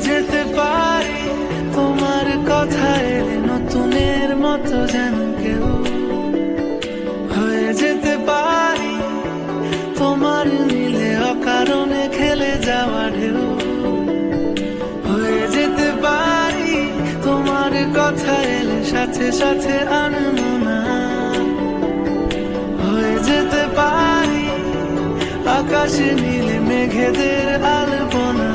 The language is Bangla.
যেতে পারি তোমার কথা এলে নতুনের মতো যেন কেউ, হয়ে যেতে পারি তোমার নীলে অকারণে খেলে যাওয়া ঢেউ, হয়ে যেতে পারি তোমার কথা এলে সাথে সাথে আনমনা, হয়ে যেতে পারি আকাশে নীলে মেঘেদের আলপনা।